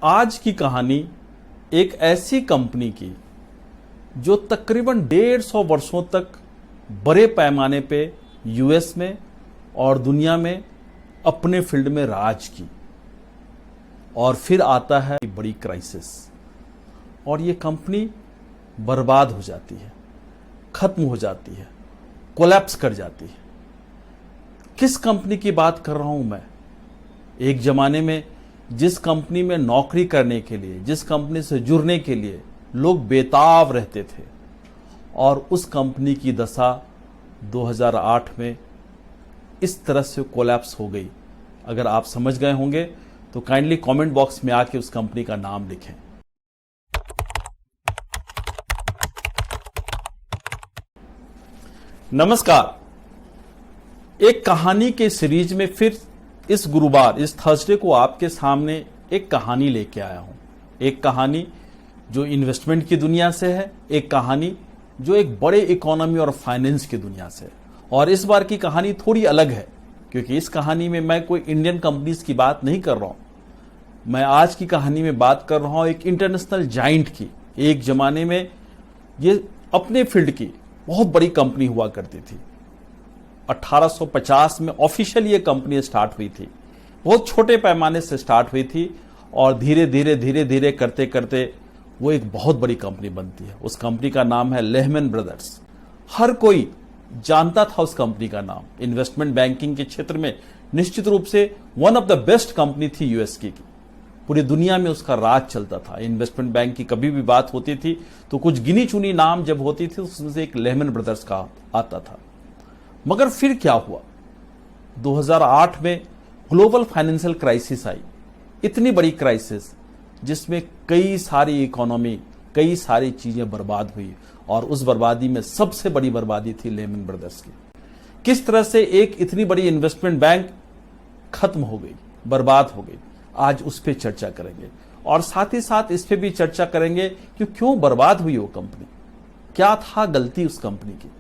आज की कहानी एक ऐसी कंपनी की जो तकरीबन 150 वर्षों तक बड़े पैमाने पे यूएस में और दुनिया में अपने फील्ड में राज की, और फिर आता है बड़ी क्राइसिस और ये कंपनी बर्बाद हो जाती है, खत्म हो जाती है, कोलैप्स कर जाती है। किस कंपनी की बात कर रहा हूं मैं? एक जमाने में जिस कंपनी में नौकरी करने के लिए, जिस कंपनी से जुड़ने के लिए लोग बेताब रहते थे, और उस कंपनी की दशा 2008 में इस तरह से कोलैप्स हो गई। अगर आप समझ गए होंगे तो काइंडली कमेंट बॉक्स में आके उस कंपनी का नाम लिखें। नमस्कार, एक कहानी के सीरीज में फिर इस गुरुवार, इस थर्सडे को आपके सामने एक कहानी लेके आया हूं। एक कहानी जो इन्वेस्टमेंट की दुनिया से है, एक कहानी जो एक बड़े इकोनॉमी और फाइनेंस की दुनिया से है। और इस बार की कहानी थोड़ी अलग है, क्योंकि इस कहानी में मैं कोई इंडियन कंपनीज की बात नहीं कर रहा हूं। मैं आज की कहानी में बात कर रहा हूं एक इंटरनेशनल जाइंट की। एक जमाने में ये अपने फील्ड की बहुत बड़ी कंपनी हुआ करती थी। 1850 में ऑफिशियल ये कंपनी स्टार्ट हुई थी। बहुत छोटे पैमाने से स्टार्ट हुई थी और धीरे धीरे करते करते वो एक बहुत बड़ी कंपनी बनती है। उस कंपनी का नाम है लेहमैन ब्रदर्स। हर कोई जानता था उस कंपनी का नाम। इन्वेस्टमेंट बैंकिंग के क्षेत्र में निश्चित रूप से one of the best company थी यूएस की। पूरी दुनिया में उसका राज चलता था। इन्वेस्टमेंट बैंक की कभी भी बात होती थी तो कुछ गिनी चुनी नाम जब होती थी उसमें से एक लेहमैन ब्रदर्स का आता था। मगर फिर क्या हुआ? 2008 में ग्लोबल फाइनेंशियल क्राइसिस आई। इतनी बड़ी क्राइसिस जिसमें कई सारी इकोनॉमी, कई सारी चीजें बर्बाद हुई, और उस बर्बादी में सबसे बड़ी बर्बादी थी लेहमैन ब्रदर्स की। किस तरह से एक इतनी बड़ी इन्वेस्टमेंट बैंक खत्म हो गई, बर्बाद हो गई, आज उस पर चर्चा करेंगे। और साथ ही साथ इस पे भी चर्चा करेंगे कि क्यों बर्बाद हुई वो कंपनी, क्या था गलती उस कंपनी की।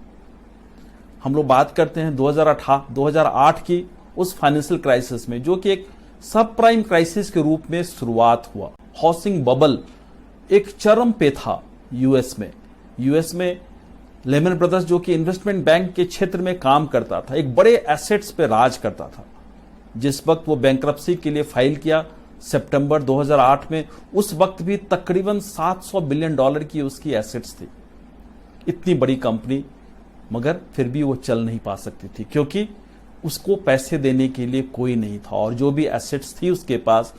हम लोग बात करते हैं 2008 की उस फाइनेंशियल क्राइसिस में, जो कि एक सब प्राइम क्राइसिस के रूप में शुरुआत हुआ। हाउसिंग बबल एक चरम पे था यूएस में लेहमैन ब्रदर्स, जो कि इन्वेस्टमेंट बैंक के क्षेत्र में काम करता था, एक बड़े एसेट्स पे राज करता था। जिस वक्त वो बैंक्रप्सी के लिए फाइल किया सितंबर 2008 में, उस वक्त भी तकरीबन $700 बिलियन की उसकी एसेट्स थी। इतनी बड़ी कंपनी, मगर फिर भी वो चल नहीं पा सकती थी, क्योंकि उसको पैसे देने के लिए कोई नहीं था, और जो भी एसेट्स थी उसके पास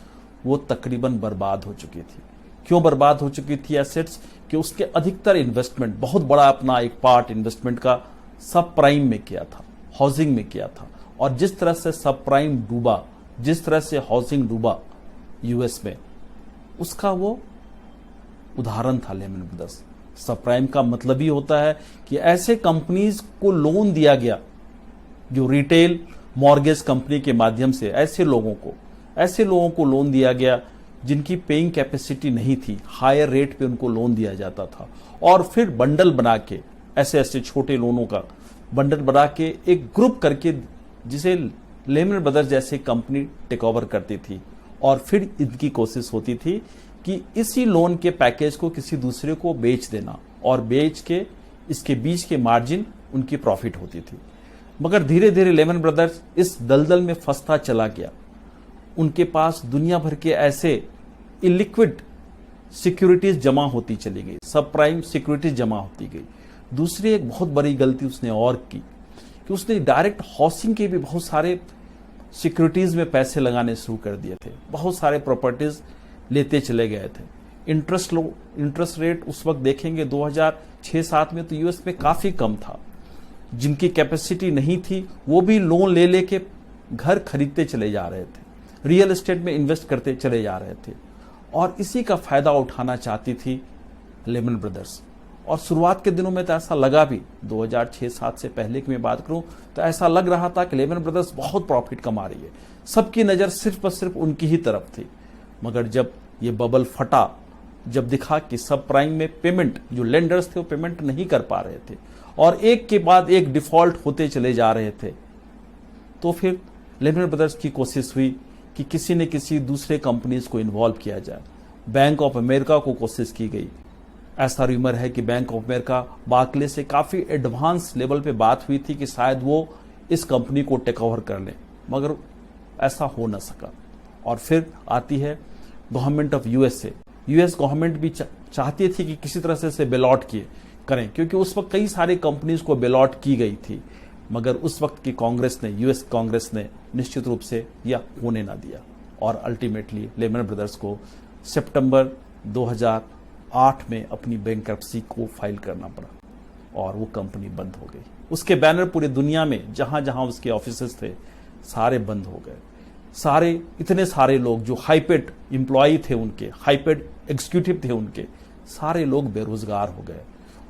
वो तकरीबन बर्बाद हो चुकी थी। क्यों बर्बाद हो चुकी थी एसेट्स? कि उसके अधिकतर इन्वेस्टमेंट, बहुत बड़ा अपना एक पार्ट इन्वेस्टमेंट का सब प्राइम में किया था, हाउसिंग में किया था। और जिस तरह से सब प्राइम डूबा, जिस तरह से हाउसिंग डूबा यूएस में, उसका वो उदाहरण था लेहमैन ब्रदर्स। सब प्राइम का मतलब ही होता है कि ऐसे कंपनीज को लोन दिया गया जो रिटेल मॉर्गेज कंपनी के माध्यम से ऐसे लोगों को लोन दिया गया जिनकी पेइंग कैपेसिटी नहीं थी। हायर रेट पे उनको लोन दिया जाता था, और फिर बंडल बना के, ऐसे छोटे लोनों का बंडल बना के एक ग्रुप करके, जिसे लेहमैन ब्रदर्स जैसे कंपनी टेक ओवर करती थी। और फिर इनकी कोशिश होती थी कि इसी लोन के पैकेज को किसी दूसरे को बेच देना, और बेच के इसके बीच के मार्जिन उनकी प्रॉफिट होती थी। मगर धीरे धीरे लेहमैन ब्रदर्स इस दलदल में फंसता चला गया। उनके पास दुनिया भर के ऐसे इलिक्विड सिक्योरिटीज जमा होती चली गई, सब प्राइम सिक्योरिटीज जमा होती गई। दूसरी एक बहुत बड़ी गलती उसने और की कि उसने डायरेक्ट हाउसिंग के भी बहुत सारे सिक्योरिटीज में पैसे लगाने शुरू कर दिए थे। बहुत सारे प्रॉपर्टीज लेते चले गए थे। इंटरेस्ट रेट उस वक्त देखेंगे 2006-07 में तो यूएस में काफी कम था। जिनकी कैपेसिटी नहीं थी वो भी लोन ले लेके घर खरीदते चले जा रहे थे, रियल एस्टेट में इन्वेस्ट करते चले जा रहे थे, और इसी का फायदा उठाना चाहती थी लेहमैन ब्रदर्स। और शुरुआत के दिनों में तो ऐसा लगा भी, 2006-07 से पहले की मैं बात करूं तो ऐसा लग रहा था कि लेहमैन ब्रदर्स बहुत प्रॉफिट कमा रही है, सबकी नजर सिर्फ और सिर्फ उनकी ही तरफ थी। मगर जब ये बबल फटा, जब दिखा कि सब प्राइम में पेमेंट, जो लेंडर्स थे वो पेमेंट नहीं कर पा रहे थे और एक के बाद एक डिफॉल्ट होते चले जा रहे थे, तो फिर लेहमैन ब्रदर्स की कोशिश हुई कि किसी न किसी दूसरे कंपनीज को इन्वॉल्व किया जाए। बैंक ऑफ अमेरिका को कोशिश की गई, ऐसा रूमर है कि बैंक ऑफ अमेरिका बार्कले से काफ़ी एडवांस लेवल पे बात हुई थी कि शायद वो इस कंपनी को टेक ओवर कर लें, मगर ऐसा हो न सका। और फिर आती है government of USA. US government भी चाहती थी कि किसी तरह से इसे बेल आउट करें, क्योंकि उस वक्त कई सारी कंपनीज को बेल आउट की गई थी, मगर उस वक्त की कांग्रेस ने, यूएस कांग्रेस ने निश्चित रूप से यह होने ना दिया और अल्टीमेटली लेमन ब्रदर्स को सितंबर 2008 में अपनी बैंकरप्सी को फाइल करना पड़ा और वो कंपनी बंद हो गई। उसके बैनर पूरी दुनिया में जहां जहां उसके ऑफिसेस थे सारे बंद हो गए। सारे इतने सारे लोग जो हाईपेड एम्प्लॉई थे उनके, हाईपेड एग्जीक्यूटिव थे उनके, सारे लोग बेरोजगार हो गए।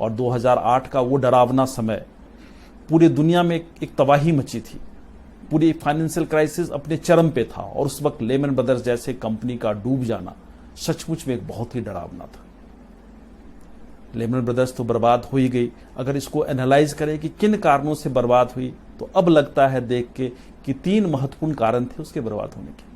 और 2008 का वो डरावना समय, पूरी दुनिया में एक तबाही मची थी, पूरी फाइनेंशियल क्राइसिस अपने चरम पे था और उस वक्त लेमन ब्रदर्स जैसे कंपनी का डूब जाना सचमुच में एक बहुत ही डरावना था। लेमन ब्रदर्स तो बर्बाद हो ही गई। अगर इसको एनालाइज करें कि किन कारणों से बर्बाद हुई, तो अब लगता है देख के कि 3 महत्वपूर्ण कारण थे उसके बर्बाद होने के।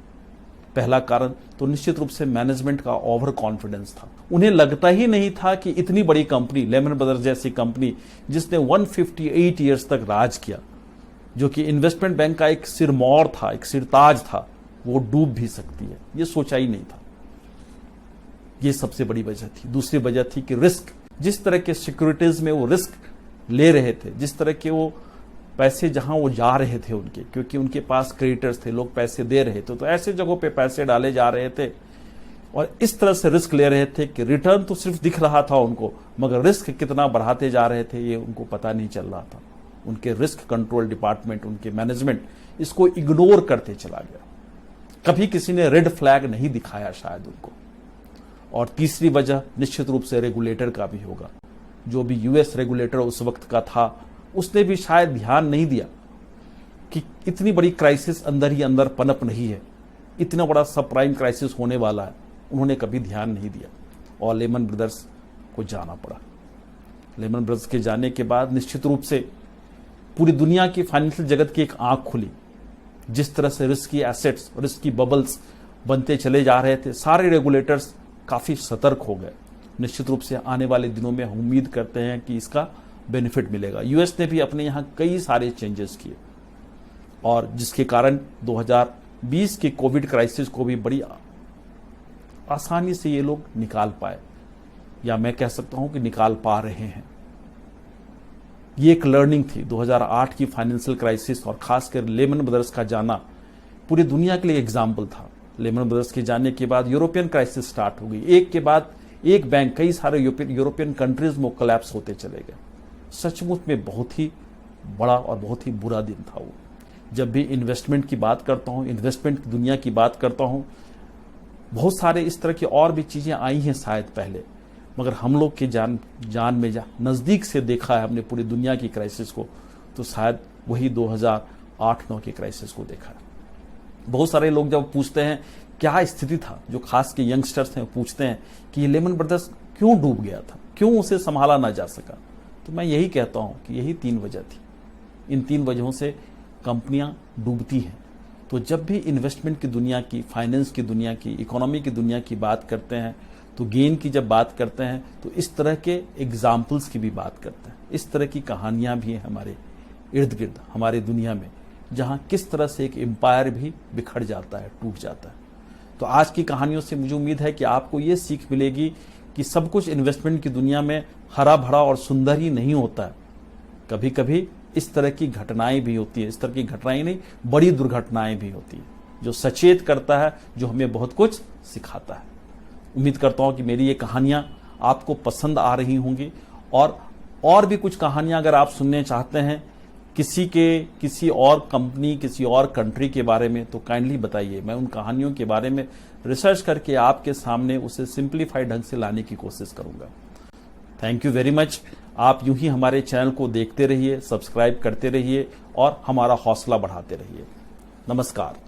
पहला कारण तो निश्चित रूप से मैनेजमेंट का ओवर कॉन्फिडेंस था। उन्हें लगता ही नहीं था कि इतनी बड़ी कंपनी, लेमन ब्रदर्स जैसी कंपनी जिसने 158 ईयर्स तक राज किया, जो कि इन्वेस्टमेंट बैंक का एक सिरमौर था, एक सिरताज था, वो डूब भी सकती है। ये सोचा ही नहीं था। ये सबसे बड़ी वजह थी। दूसरी वजह थी कि रिस्क, जिस तरह के सिक्योरिटीज में वो रिस्क ले रहे थे, जिस तरह के वो पैसे जहां वो जा रहे थे उनके, क्योंकि उनके पास क्रेडिटर्स थे, लोग पैसे दे रहे थे, तो ऐसे जगहों पे पैसे डाले जा रहे थे और इस तरह से रिस्क ले रहे थे कि रिटर्न तो सिर्फ दिख रहा था उनको, मगर रिस्क कितना बढ़ाते जा रहे थे ये उनको पता नहीं चल रहा था। उनके रिस्क कंट्रोल डिपार्टमेंट, उनके मैनेजमेंट इसको इग्नोर करते चला गया। कभी किसी ने रेड फ्लैग नहीं दिखाया शायद उनको। और तीसरी वजह निश्चित रूप से रेगुलेटर का भी होगा। जो भी यूएस रेगुलेटर उस वक्त का था, उसने भी शायद ध्यान नहीं दिया कि इतनी बड़ी क्राइसिस अंदर ही अंदर पनप नहीं है, इतना बड़ा सब प्राइम क्राइसिस होने वाला है। उन्होंने कभी ध्यान नहीं दिया और लेमन ब्रदर्स को जाना पड़ा। लेमन ब्रदर्स के जाने के बाद निश्चित रूप से पूरी दुनिया की फाइनेंशियल जगत की एक आंख खुली। जिस तरह से रिस्की एसेट्स, रिस्की बबल्स बनते चले जा रहे थे, सारे रेगुलेटर्स काफी सतर्क हो गए। निश्चित रूप से आने वाले दिनों में हम उम्मीद करते हैं कि इसका बेनिफिट मिलेगा। यूएस ने भी अपने यहां कई सारे चेंजेस किए और जिसके कारण 2020 के कोविड क्राइसिस को भी बड़ी आसानी से ये लोग निकाल पाए, या मैं कह सकता हूं कि निकाल पा रहे हैं। ये एक लर्निंग थी। 2008 की फाइनेंशियल क्राइसिस और खासकर लेमन ब्रदर्स का जाना पूरी दुनिया के लिए एग्जाम्पल था। लेमन ब्रदर्स के जाने के बाद यूरोपियन क्राइसिस स्टार्ट हो गई। एक के बाद एक बैंक कई सारे यूरोपियन कंट्रीज में कोलैप्स होते चले गए। सचमुच में बहुत ही बड़ा और बहुत ही बुरा दिन था वो। जब भी इन्वेस्टमेंट की बात करता हूँ, इन्वेस्टमेंट की दुनिया की बात करता हूँ, बहुत सारे इस तरह की और भी चीजें आई हैं शायद पहले, मगर हम लोग के जान में नजदीक से देखा है हमने पूरी दुनिया की क्राइसिस को, तो शायद वही 2008-9 के क्राइसिस को देखा है। बहुत सारे लोग जब पूछते हैं क्या स्थिति था, जो खास के यंगस्टर्स हैं पूछते हैं कि ये लेमन ब्रदर्स क्यों डूब गया था, क्यों उसे संभाला ना जा सका, तो मैं यही कहता हूं कि यही 3 वजह थी। इन 3 वजहों से कंपनियां डूबती हैं। तो जब भी इन्वेस्टमेंट की दुनिया की, फाइनेंस की दुनिया की, इकोनॉमी की दुनिया की बात करते हैं, तो गेन की जब बात करते हैं तो इस तरह के एग्जाम्पल्स की भी बात करते हैं। इस तरह की कहानियां भी हैं हमारे इर्द गिर्द, हमारे दुनिया में, जहां किस तरह से एक एम्पायर भी बिखर जाता है, टूट जाता है। तो आज की कहानियों से मुझे उम्मीद है कि आपको ये सीख मिलेगी कि सब कुछ इन्वेस्टमेंट की दुनिया में हरा भरा और सुंदर ही नहीं होता है। कभी कभी इस तरह की घटनाएं भी होती है, इस तरह की घटनाएं नहीं, बड़ी दुर्घटनाएं भी होती है, जो सचेत करता है, जो हमें बहुत कुछ सिखाता है। उम्मीद करता हूं कि मेरी ये कहानियां आपको पसंद आ रही होंगी और भी कुछ कहानियां अगर आप सुनने चाहते हैं किसी और कंपनी, किसी और कंट्री के बारे में, तो काइंडली बताइए। मैं उन कहानियों के बारे में रिसर्च करके आपके सामने उसे सिंप्लीफाइड ढंग से लाने की कोशिश करूंगा। Thank you very much. आप यूं ही हमारे चैनल को देखते रहिए, सब्सक्राइब करते रहिए और हमारा हौसला बढ़ाते रहिए। नमस्कार।